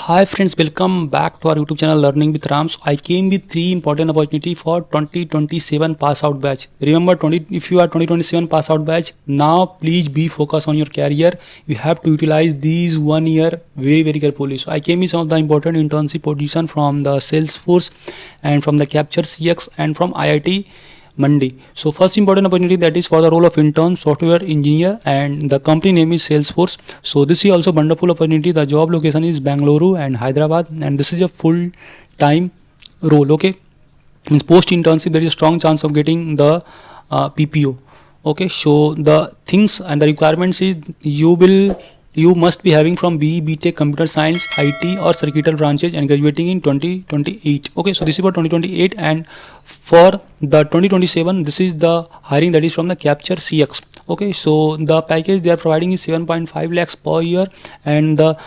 Hi friends, welcome back to our YouTube channel Learning with Ram. So I came with 3 important opportunity for 2027 pass out batch. Remember, if you are 2027 pass out batch, now please be focused on your career. You have to utilize these 1 year very carefully. So I came with some of the important internship position from the Salesforce and from the Kapture CX and from IIT Mandi. So first important opportunity, that is for the role of intern software engineer, and the company name is Salesforce. So this is also wonderful opportunity. The job location is Bangalore and Hyderabad, and this is a full time role. Okay, means post internship there is a strong chance of getting the PPO. Okay, so the things and the requirements is you must be having from BE, BTech, Computer Science, IT or Circuital branches and graduating in 2028. Okay, so this is for 2028, and for the 2027 this is the hiring that is from the Kapture CX. Okay, so the package they are providing is 7.5 lakhs per year, and the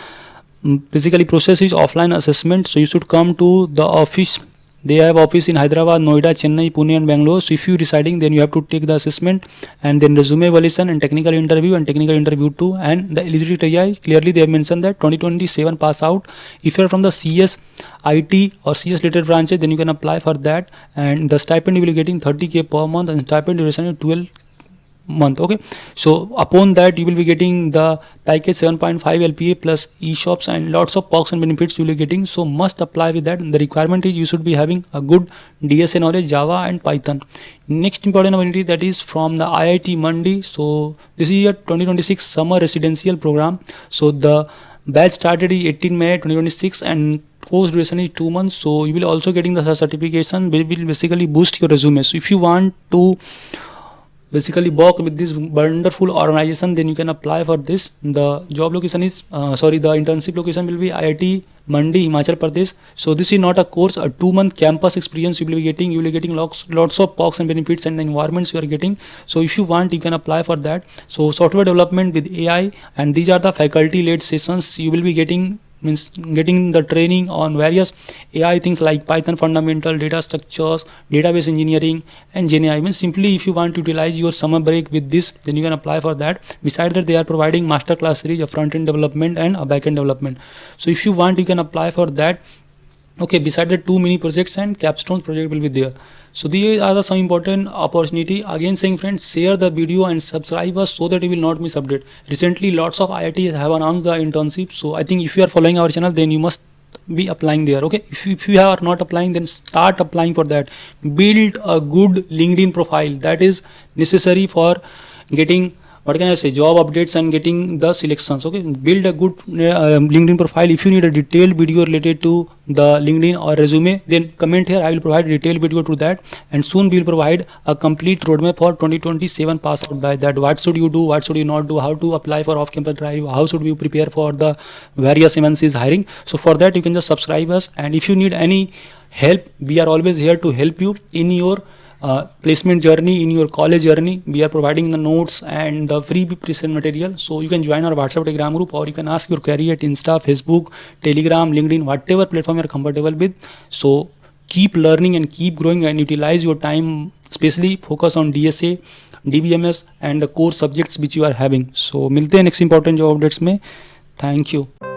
basically process is offline assessment. So you should come to the office. They have office in Hyderabad, Noida, Chennai, Pune and Bangalore. So if you residing, then you have to take the assessment, and then resume evaluation and technical interview 2. And the eligibility criteria, clearly they have mentioned that 2027 pass out. If you are from the CS, IT or CS related branches, then you can apply for that, and the stipend you will be getting 30k per month, and stipend duration is 12 month. Okay, so upon that you will be getting the package 7.5 LPA plus e-shops and lots of perks and benefits you will be getting. So must apply with that. The requirement is you should be having a good DSA knowledge, Java and Python. Next important opportunity, that is from the IIT Mandi. So this is a 2026 summer residential program. So the batch started in 18 May 2026 and course duration is 2 months. So you will also getting the certification will basically boost your resume. So if you want to basically work with this wonderful organization, then you can apply for this. The job location is the internship location will be IIT Mandi, Himachal Pradesh. So this is not a course, a 2-month campus experience you will be getting lots of perks and benefits and the environments you are getting. So if you want, you can apply for that. So software development with AI, and these are the faculty led sessions you will be getting the training on various AI things like Python fundamental, data structures, database engineering and GenAI. Means simply if you want to utilize your summer break with this, then you can apply for that. Besides that, they are providing masterclass series of front-end development and a back-end development. So if you want, you can apply for that. Okay, beside the 2 mini projects and capstone project will be there. So these are the some important opportunity. Again saying friends, share the video and subscribe us so that you will not miss update. Recently lots of IITs have announced the internship. So I think if you are following our channel, then you must be applying there. Okay, if you are not applying, then start applying for that. Build a good LinkedIn profile, that is necessary for getting job updates and getting the selections. Okay, build a good LinkedIn profile. If you need a detailed video related to the LinkedIn or resume, then comment here. I will provide a detailed video to that, and soon we will provide a complete roadmap for 2027 pass out by that. What should you do, what should you not do, how to apply for off campus drive, how should you prepare for the various MNCs hiring. So for that you can just subscribe us, and if you need any help, we are always here to help you in your placement journey, in your college journey. We are providing the notes and the free present material. So you can join our WhatsApp Telegram group, or you can ask your query at Insta, Facebook, Telegram, LinkedIn, whatever platform you are comfortable with. So keep learning and keep growing and utilize your time, especially focus on DSA, DBMS and the core subjects which you are having. So मिलते हैं next important job updates में. Thank you.